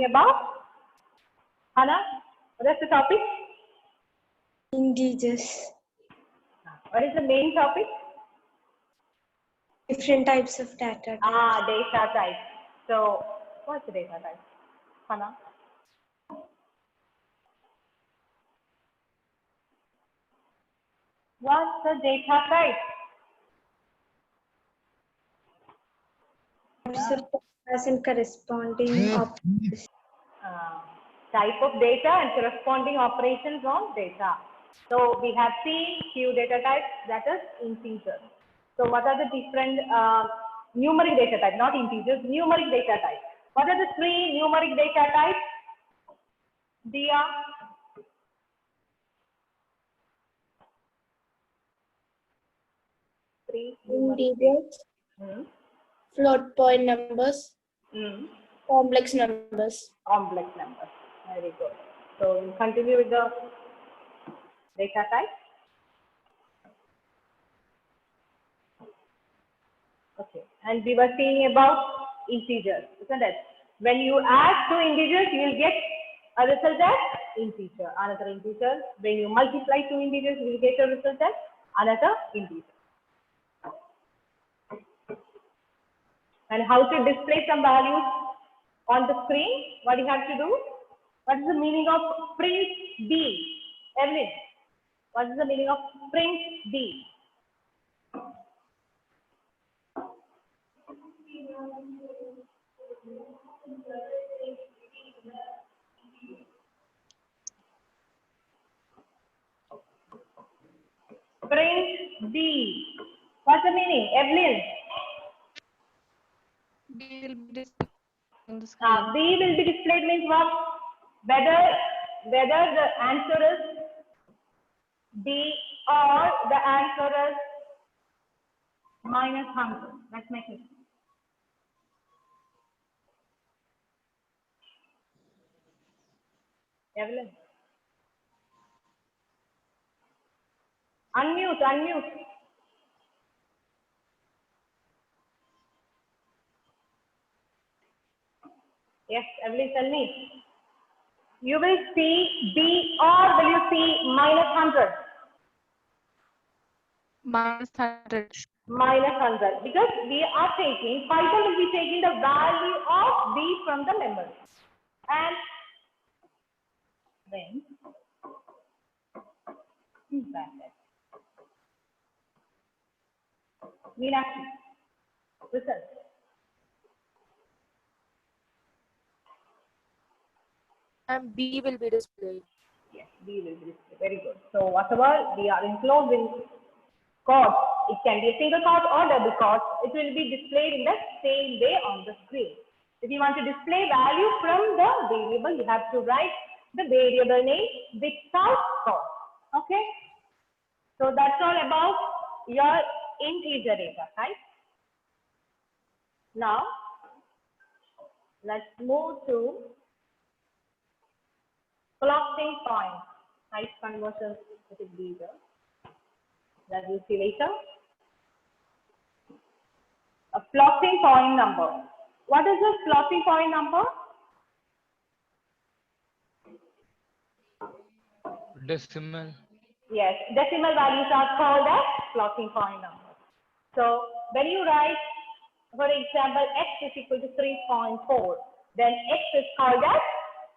about? Hannah, what is the topic? Integers. What is the main topic? Different types of data. Data type. So, what's the data type? Hannah? What's the data type? Types of data and corresponding operations. Type of data and corresponding operations on data. So we have seen few data types, that is integers. So what are the different numeric data types, not integers, numeric data types? What are the three numeric data types? Dia? Three integers, float point numbers, complex numbers. Complex numbers. Very good. So we'll continue with the data type. Okay, and we were seeing about integers, isn't it? When you add two integers, you will get a result as integer, another integer. When you multiply two integers, you will get a result as another integer. And how to display some values on the screen? What you have to do? What is the meaning of print D? Evelyn, what is the meaning of print D? Print D. What's the meaning? Evelyn? B will be displayed on the screen. B will be displayed means what? Whether the answer is B or the answer is minus 100. Let's make it. Evelyn? Unmute. Yes, Evelyn, tell me. You will see B or will you see minus 100? Minus 100. Minus 100. Because we are taking, Python will be taking the value of B from the memory. And then, Meenakshi, listen. And B will be displayed. Yes, B will be displayed. Very good. So whatever we are enclosing chords, it can be a single chord or double chord. It will be displayed in the same way on the screen. If you want to display value from the variable, you have to write the variable name without chord. Okay. So that's all about your integer data type. Now, let's move to floating point type conversion with leader. That we'll see later. A floating point number. What is a floating point number? Decimal. Yes, decimal values are called as floating point number. So when you write, for example, x is equal to 3.4, then x is called as,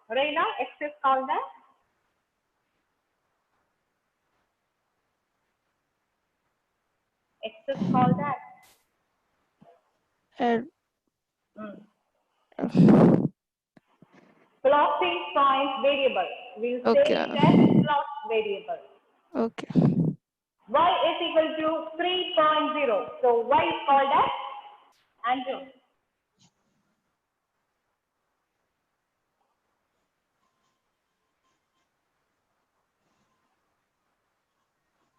Reina, x is called as? X is called as? Floating point variable. We'll say Okay. it as float variable. Okay. Y is equal to 3.0. So y is called as Andrew.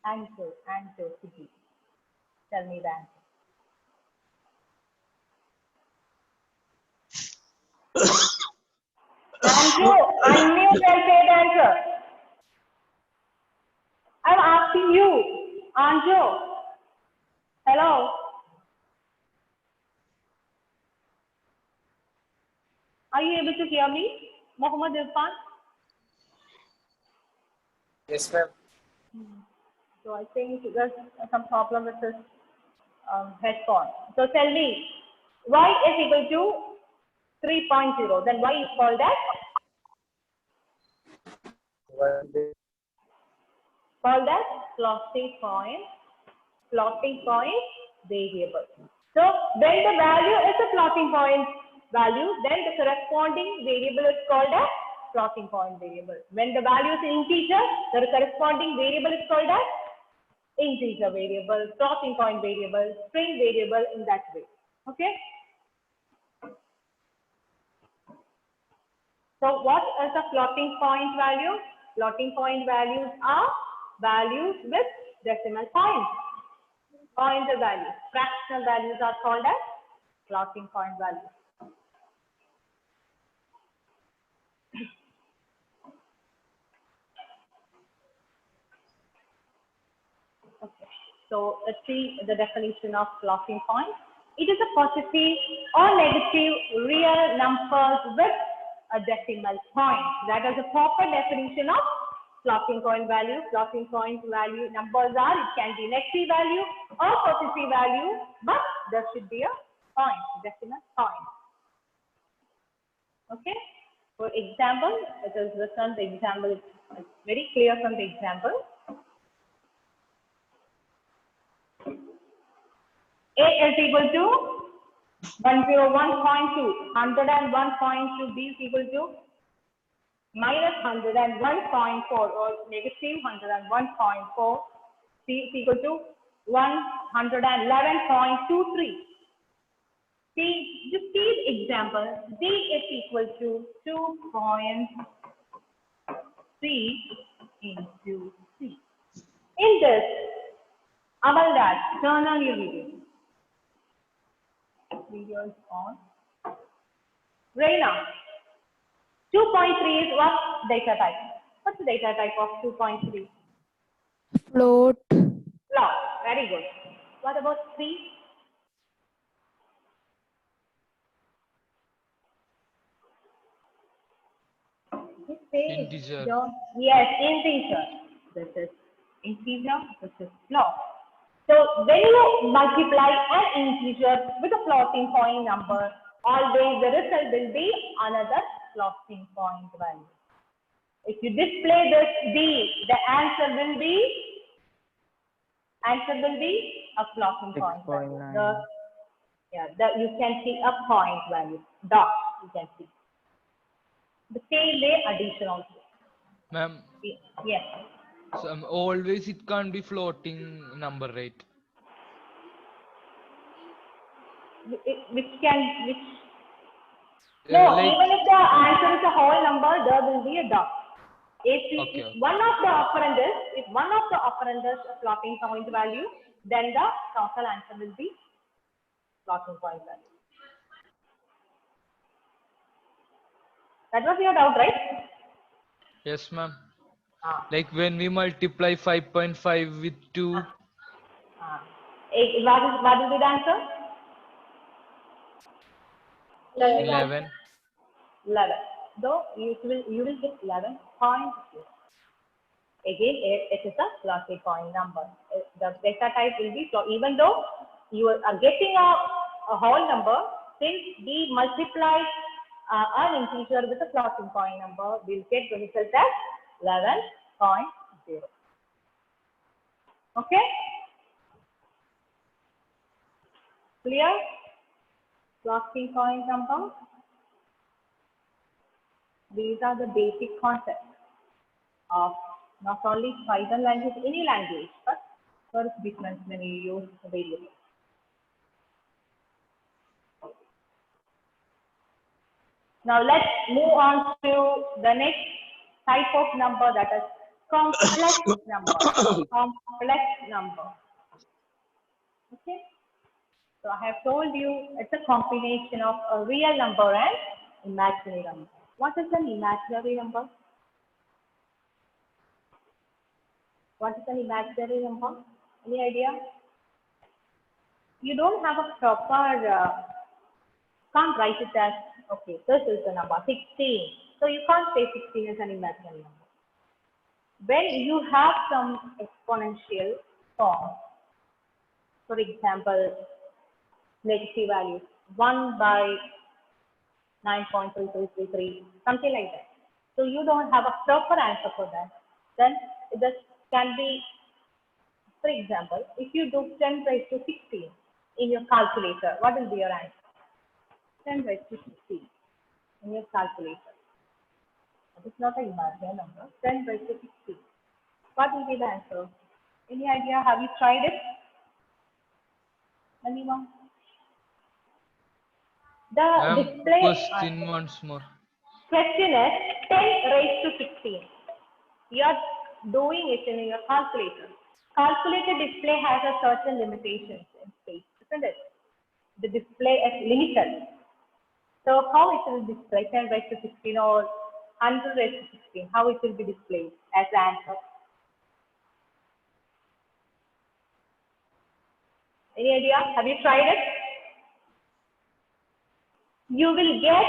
Answer, Sigi. Tell me the answer. Andrew, unmute and say the answer. I'm asking you, Andrew. Hello. Are you able to hear me, Mohammed Irfan? Yes, ma'am. So I think there's some problem with this headphone. So tell me, y is equal to 3.0. Then y is called as floating point variable. So when the value is a floating point value, then the corresponding variable is called as floating point variable. When the value is integer, the corresponding variable is called as integer variable, floating point variable, string variable, in that way. Okay. So what is a floating point value? Floating point values are values with decimal points. Pointer values, fractional values are called as floating point values. Okay. So let's see the definition of floating point. It is a positive or negative real numbers with a decimal point. That is a proper definition of floating point value. Floating point value numbers are, it can be negative value or positive value, but there should be a point, decimal point. Okay. For example, it is written the example, it's very clear from the example. A is equal to 101.2, 101.2, B is equal to minus 101.4 or negative 101.4, C is equal to 111.23. See, just see the example, D is equal to 2.3 into C. In this, Amalraj, turn on your video. Video is on. Reina, 2.3 is what data type? What's the data type of 2.3? Float. Float. Very good. What about 3? Integer. Yes, integer. This is integer, this is float. So when you multiply an integer with a floating point number, always the result will be another floating point value. If you display this D, the answer will be a floating point value. You can see a point value, dot, you can see. The same way addition also. Ma'am, Yes. so always it can't be floating number, right? Which can. Uh, No, like- even if the answer is a whole number, there will be a dot. If Okay. one of the operand is a floating point value, then the total answer will be floating point value. That was your doubt, right? Yes, ma'am. Ah. Like when we multiply 5.5 with 2, What is the answer? 11. 11. Though you will get 11.0. Again, it is a floating point number. The data type will be float. Even though you are getting a whole number, since we multiply an integer with a floating point number, we'll get the result as 11.0. Okay? Clear? Floating point number. These are the basic concepts of not only Python language, any language, but there is difference when you use variables. Now let's move on to the next type of number, that is complex number. Complex number. Okay. So I have told you it's a combination of a real number and imaginary number. What is an imaginary number? What is an imaginary number? Any idea? You don't have a proper can't write it as, okay, this is the number 16. So you can't say 16 is an imaginary number. When you have some exponential form, for example, negative values, 1 by 9.3333, something like that. So you don't have a proper answer for that. Then this can be, for example, if you do 10 raised to 16 in your calculator, what will be your answer? 10 raised to 16 in your calculator. That is not an imaginary number. 10 raised to 16. What will be the answer? Any idea? Have you tried it? Anyone? The display Question once more. question is 10 raised to 16. You are doing it in your calculator. Calculator display has a certain limitations in space, isn't it? The display is limited. So how it will display 10 raised to 16 or 100 raised to 16? How it will be displayed as the answer? Any idea? Have you tried it? You will get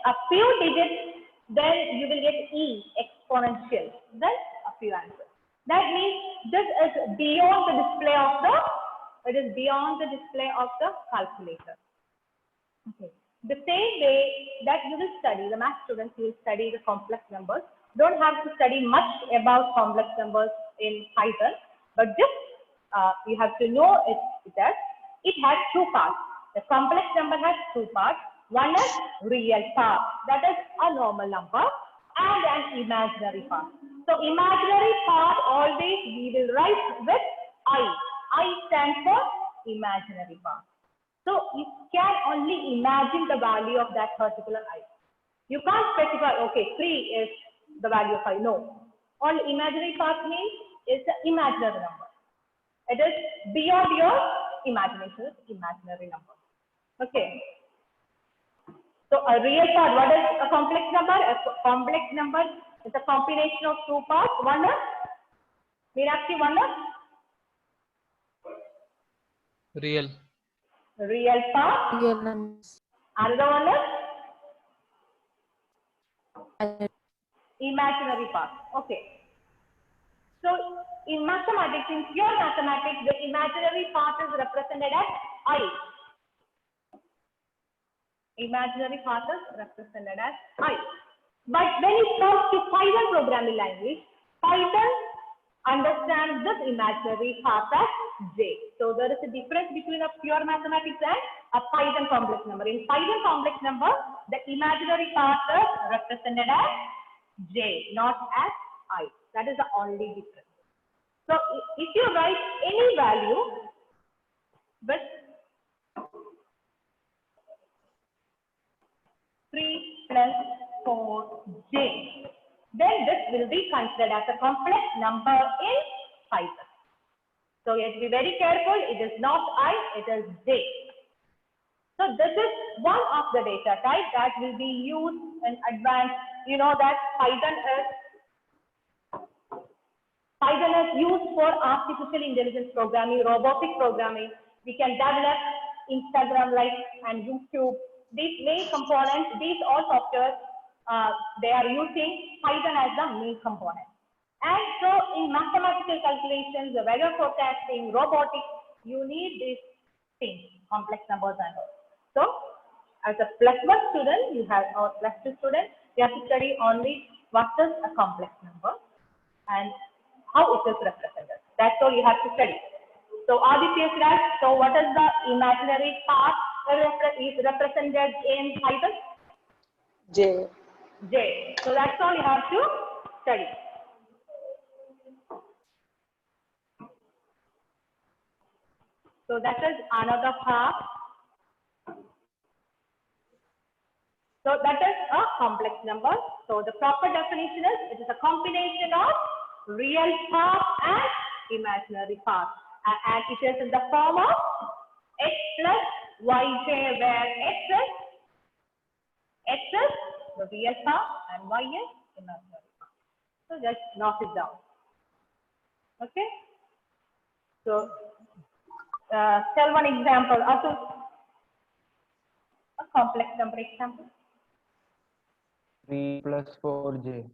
a few digits, then you will get E exponential, then a few answers. That means this is beyond the display of the, it is beyond the display of the calculator. Okay. The same way that you will study, the math students, you will study the complex numbers. Don't have to study much about complex numbers in Python, but just you have to know it has two parts. The complex number has two parts. One is real part, that is a normal number, and an imaginary part. So imaginary part always we will write with I. I stands for imaginary part. So you can only imagine the value of that particular I. You can't specify, okay, 3 is the value of I. No. All imaginary part means it's an imaginary number. It is beyond your imagination, imaginary number. Okay. So a real part, what is a complex number? A complex number is a combination of two parts. One is, Meenakshi, one is Real. real part. Real numbers. Another one is Imaginary. imaginary part. Okay. So in mathematics, in pure mathematics, the imaginary part is represented as I. Imaginary part is represented as I. But when it comes to Python programming language, Python understands this imaginary part as J. So there is a difference between a pure mathematics and a Python complex number. In Python complex number, the imaginary part is represented as J, not as I. That is the only difference. So if you write any value with 3 plus 4j, then this will be considered as a complex number in Python. So you have to be very careful. It is not I, it is j. So this is one of the data type that will be used in advanced. You know that Python is used for artificial intelligence programming, robotic programming. We can develop Instagram Live and YouTube. These main components, these all softwares, they are using Python as the main component. And so in mathematical calculations, the weather forecasting, robotics, you need these things, complex numbers and all. So as a +1 student, you have, or +2 student, you have to study only what is a complex number and how it is represented. That's all you have to study. So Aditya Siraj, so what is the imaginary part is represented in Python? J. J. So that's all you have to study. So that is another part. So that is a complex number. So the proper definition is it is a combination of real part and imaginary part. And it is in the form of x plus yj, where x is the real part and y is imaginary part. So just knock it down. Okay. So tell one example. Also, complex number example. 3 plus 4j.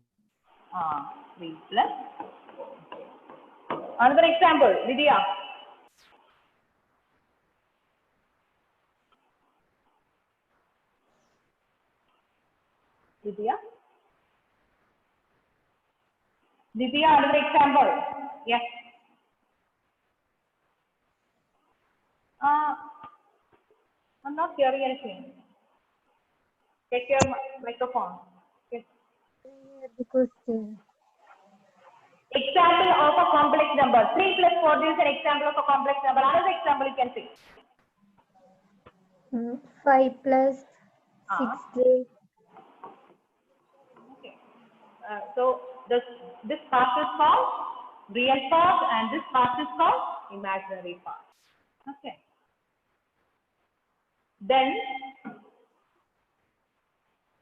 3 plus 4. Another example, Vidya. Vidya, another example. Yes. I'm not hearing anything. Take your microphone. Yes. The question. Example of a complex number. 3 plus 4 is an example of a complex number. Another example you can see. 5 plus 6j. Okay. So this part is called real part and this part is called imaginary part. Okay. Then,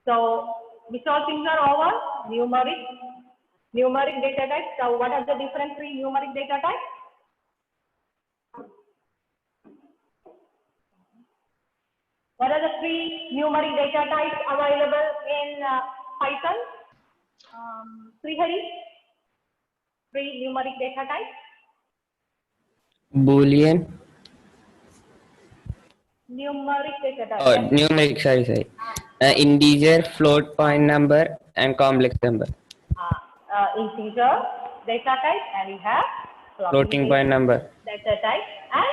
so which all things are over? Numeric data types. So what are the different three numeric data types? What are the three numeric data types available in Python? Srihari? Three numeric data types? Boolean. Numeric data type. Oh, numeric, sorry. Integer, float point number, and complex number. Integer data type, and we have Floating point number. data type and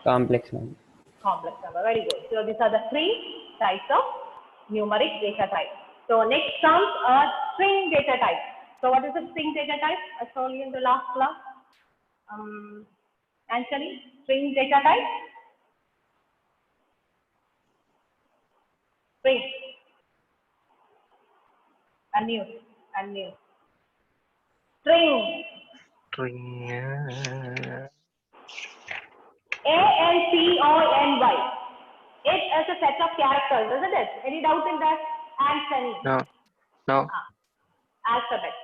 Complex number. complex number. Very good. So these are the three types of numeric data type. So next comes a string data type. So what is a string data type? I told you in the last class. Anthony, string data type. String. Unmute. String. ANCONY. It is a set of characters, isn't it? Any doubt in that? Anthony. No. Alphabet.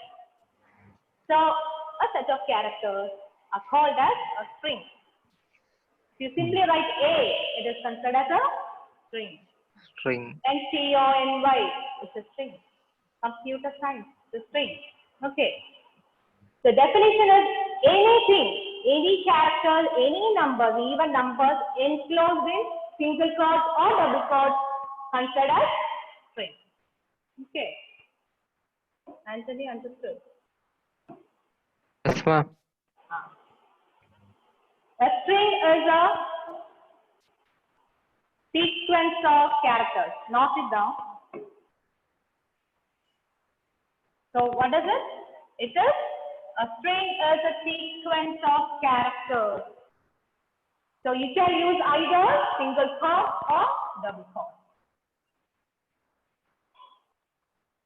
So a set of characters are called as a string. If you simply write A, it is considered as a string. NCONY is a string. Computer science is a string. Okay. The definition is anything, any character, any numbers, even numbers enclosed in single quotes or double quotes considered as string. Okay. Anthony understood. Yes, ma'am. A string is a sequence of characters. Note it down. So what is it? It is a string is a sequence of characters. So you can use either single quote or double quote.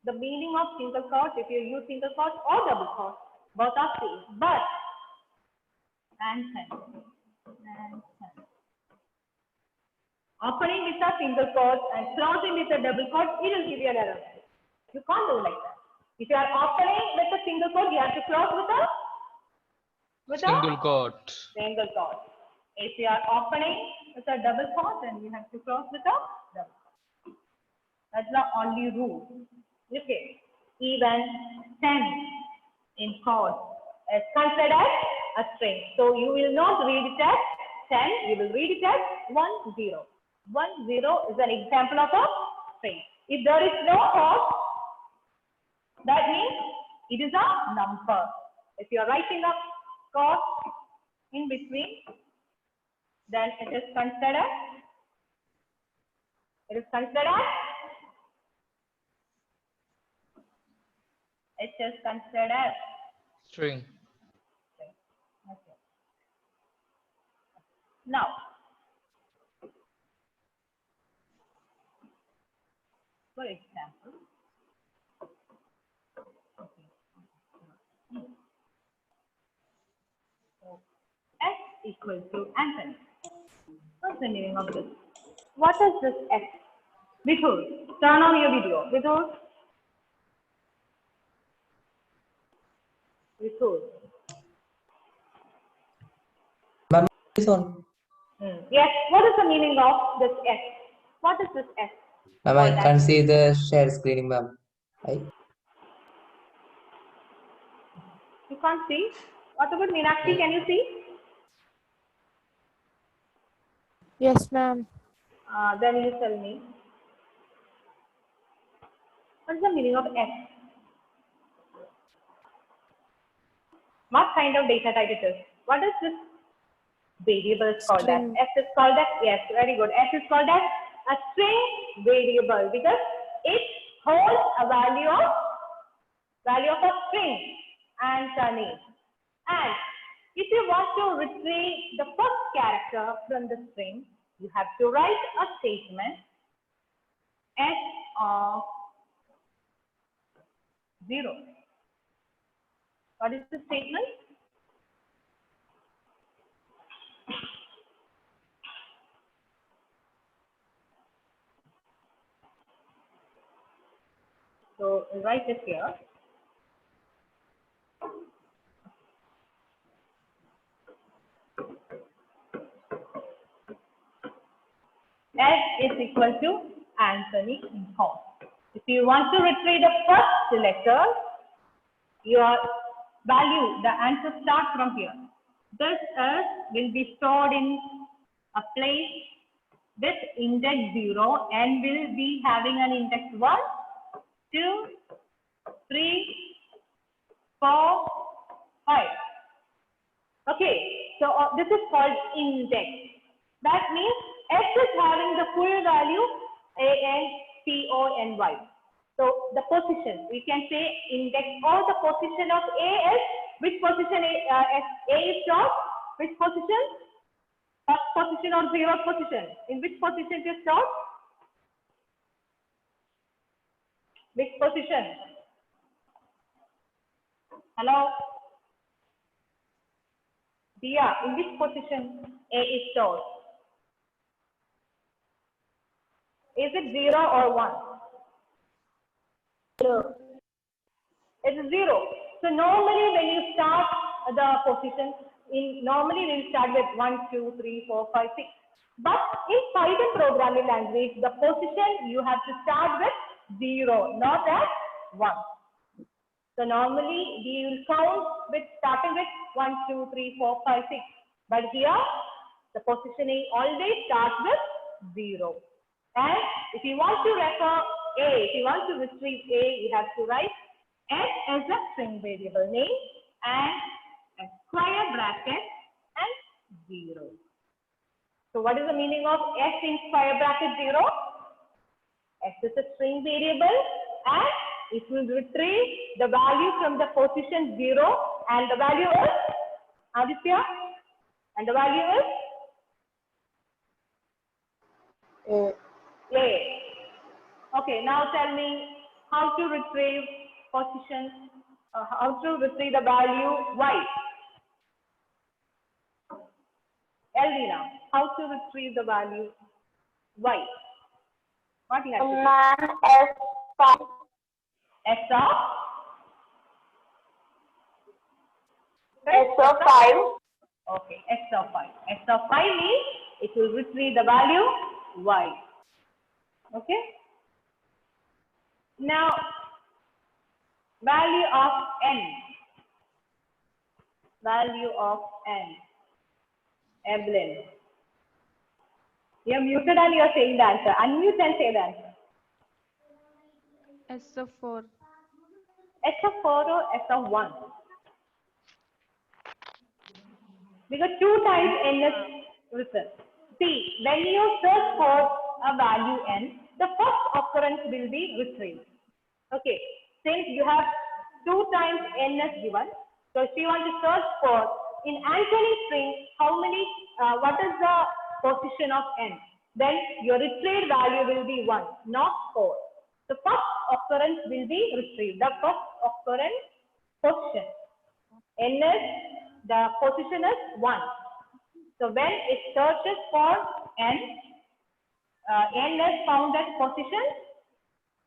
The meaning of single quote, if you use single quote or double quote, both are same. But opening with a single quote and closing with a double quote, it will give you an error. You can't do like that. If you are opening with a single quote, you have to close with a Single quote. single quote. If you are opening with a double quote, then you have to close with a double quote. That's the only rule. Okay. Even 10 in quotes is considered as a string. So you will not read it as 10, you will read it as 10. 10 is an example of a string. If there is no quote, that means it is a number. If you are writing a quote in between, then it is considered as String. okay. Now, for example, S equals to Anthony. What's the meaning of this? What is this S? Vidhur, turn on your video. Vidhur. Yes, what is the meaning of this S? What is this S? Ma'am, I can't see the share screen, ma'am. You can't see? What about Meenakshi? Can you see? Yes, ma'am. Then you tell me. What is the meaning of S? What kind of data type it is? What is this variable called as? String. S is called as, yes, very good. S is called as a string variable because it holds a value of a string, Anthony. And if you want to retrieve the first character from the string, you have to write a statement S of 0. What is the statement? So write it here. S is equal to Anthony in home. If you want to retrieve the first letter, your value, the answer starts from here. This S will be stored in a place with index 0 and will be having an index 1, 2, 3, 4, 5. Okay, so this is called index. That means S is having the full value ANCONY. So the position, we can say index or the position of A is, which position A is stored? Which position? First position or zeroth position? In which position it is stored? Which position? Hello? Dia, in which position A is stored? Is it 0 or 1? 0. It's 0. So normally when you start the position, normally we'll start with 1, 2, 3, 4, 5, 6. But in Python programming language, the position you have to start with 0, not at 1. So normally we will count with starting with 1, 2, 3, 4, 5, 6. But here the positioning always starts with 0. And if you want to refer A, if you want to retrieve A, you have to write S as a string variable name and a square bracket and 0. So what is the meaning of S in square bracket 0? S is a string variable and it will retrieve the value from the position 0 and the value is Aditya, and the value is A. Okay, now tell me how to retrieve position, how to retrieve the value Y. Elvina, how to retrieve the value Y? What you have to do? S of 5. Okay, S of 5. S of 5 means it will retrieve the value Y. Okay. Now, value of N. Value of N. Evelyn. You are muted and you are saying the answer. Unmute and say the answer. S of 4. S of 4 or S of 1? Because 2 times N is written. See, when you search for a value N, the first occurrence will be retrieved. Okay, since you have 2 times N is given, so if you want to search for in Anthony string, how many, what is the position of N? Then your retrieved value will be 1, not 4. The first occurrence will be retrieved. The first occurrence position. N is, the position is 1. So when it searches for N, N is found at position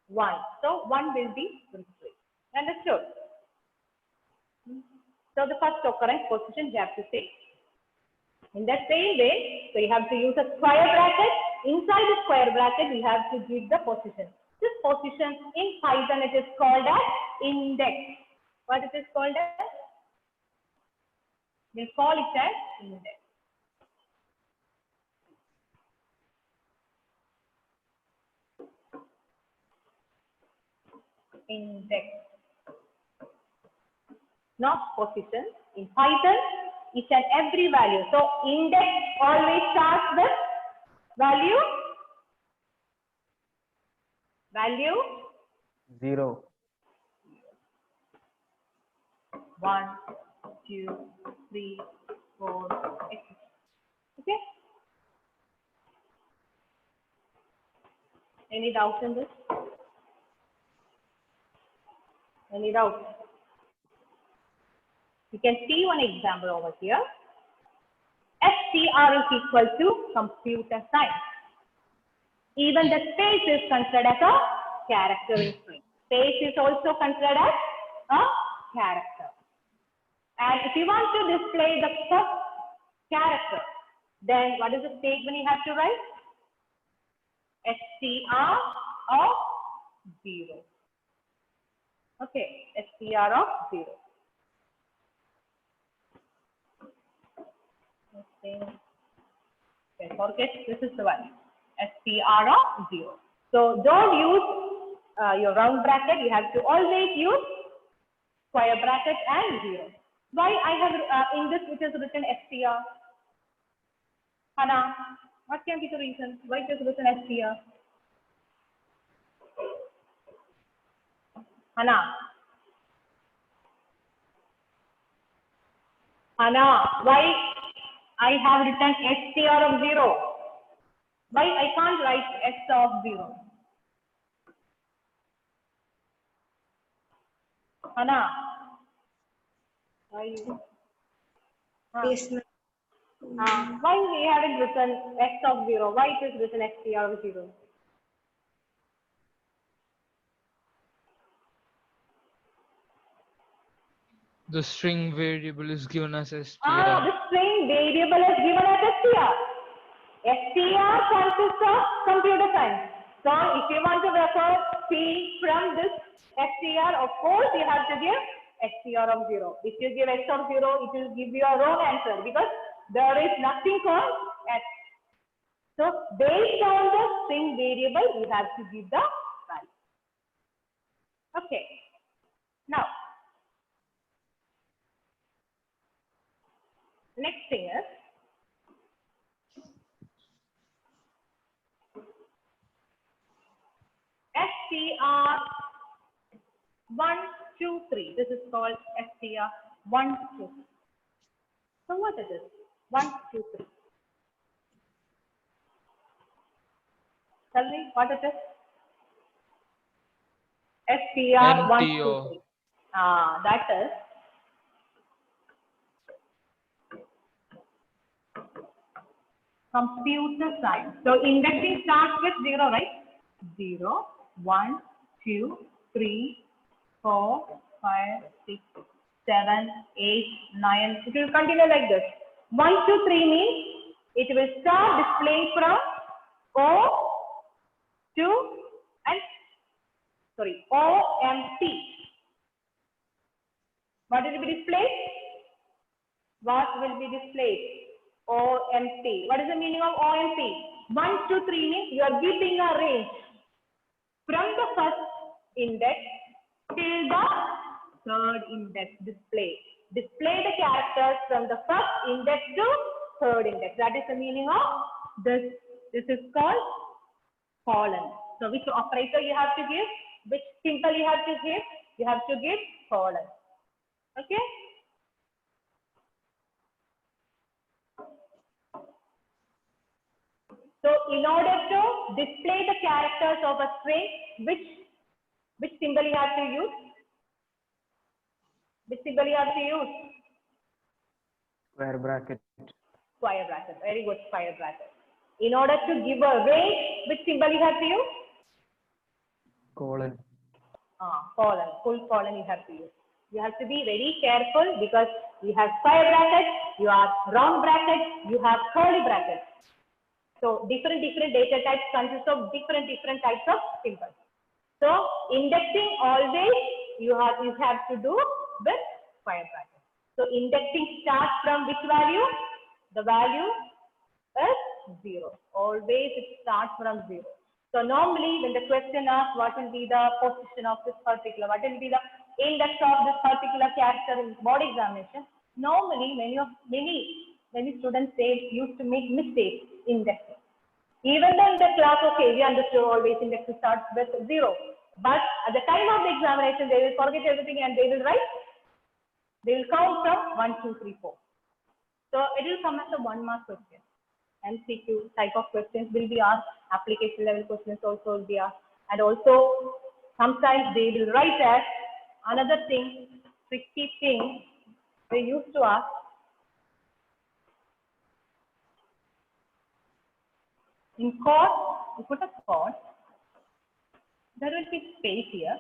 1. So 1 will be retrieved. Understood? So the first occurrence position you have to say. In the same way, so you have to use a square bracket inside the square bracket, we have to give the position. This position in Python, it is called as index. What it is called as? We call it as index. Index. Not position. In Python, each and every value. So index always starts with value. Value 0. 1, 2, 3, 4, etc. Okay. Any doubts in this? Any doubts? You can see one example over here. STR is equal to computer science. Even the space is considered as a character in string. Space is also considered as a character. And if you want to display the first character, then what is the statement you have to write? STR of 0. Okay, STR of 0. Okay, forget this is the one. STR of 0. So don't use your round bracket. You have to always use square bracket and 0. Why I have in this it is written STR? Hannah, what can be the reason why it is written STR? Hannah. Hannah, why I have written STR of 0? Why I can't write S of 0? Hannah, why? Yes, ma'am. Why we haven't written S of 0? Why it is written STR of 0? The string variable is given as str. The string variable is given as STR. STR consists of computer science. So if you want to refer C from this STR, of course you have to give STR of 0. If you give S of 0, it will give you a wrong answer because there is nothing called S. So based on the string variable, you have to give the value. Okay. Now, next thing is STR 1, 2, 3. This is called STR 1, 2, 3. So what is it? 1, 2, 3. Tell me what it is. STR 1, 2, 3. That is computer science. So indexing starts with 0, right? 0, 1, 2, 3, 4, 5, 6, 7, 8, 9. It will continue like this. 1, 2, 3 means it will start displaying from O to OMP. What will be displayed? What will be displayed? OMP. What is the meaning of OMP? 1, 2, 3 means you are giving a range from the first index till the third index display. Display the characters from the first index to third index. That is the meaning of this. This is called colon. So which operator you have to give? Which symbol you have to give? You have to give colon. Okay? So in order to display the characters of a string, which symbol you have to use? Which symbol you have to use? Square bracket. Square bracket. Very good, square bracket. In order to give a range, which symbol you have to use? Colon. Colon. Full colon you have to use. You have to be very careful because you have square bracket, you have round bracket, you have curly bracket. So different data types consist of different types of symbols. So indexing always you have to do with square bracket. So indexing starts from which value? The value is 0. Always it starts from 0. So normally when the question asks what will be the position of this particular, what will be the index of this particular character in board examination, normally many students used to make mistakes in indexing. Even though in the class, okay, we understood always index starts with 0. But at the time of the examination, they will forget everything and they will count from 1, 2, 3, 4. So it will come as a 1-mark question. MCQ type of questions will be asked, application level questions also will be asked. And also, sometimes they will write as another thing, tricky thing they used to ask. In chord, you put a chord, there will be space here.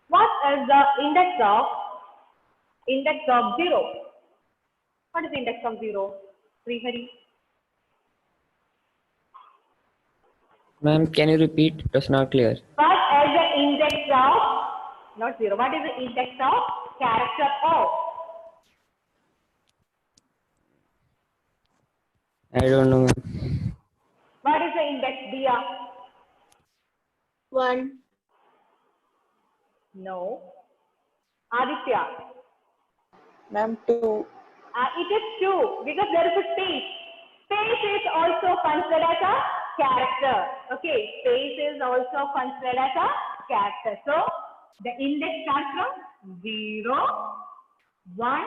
What is the index of 0? What is the index of 0? Srihari? Ma'am, can you repeat? It was not clear. What is the index of, not 0, what is the index of character O? I don't know, ma'am. What is the index Dia? 1. No. Aditya? Ma'am, 2. It is 2 because there is a space. Space is also considered as a character. Okay, space is also considered as a character. So the index starts from 0, 1,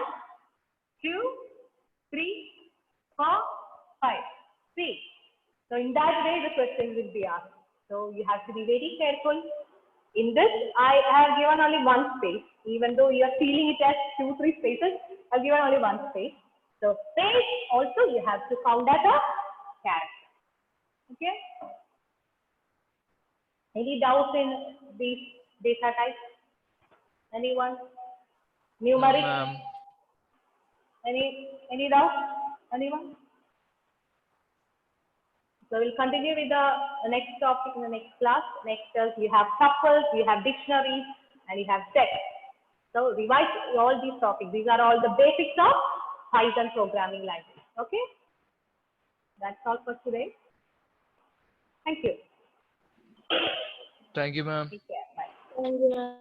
2, 3, 4, 5, 6. So in that way the question will be asked. So you have to be very careful. In this, I have given only one space. Even though you are feeling it as 2, 3 spaces, I have given only one space. So space also you have to count as a character. Okay. Any doubts in these data types? Anyone? Numeric? Ma'am. Any doubts? Anyone? So we'll continue with the next topic in the next class. Next is you have tuples, you have dictionaries, and you have text. So revise all these topics. These are all the basics of Python programming language. Okay. That's all for today. Thank you. Thank you, ma'am. Take care. Bye. Thank you.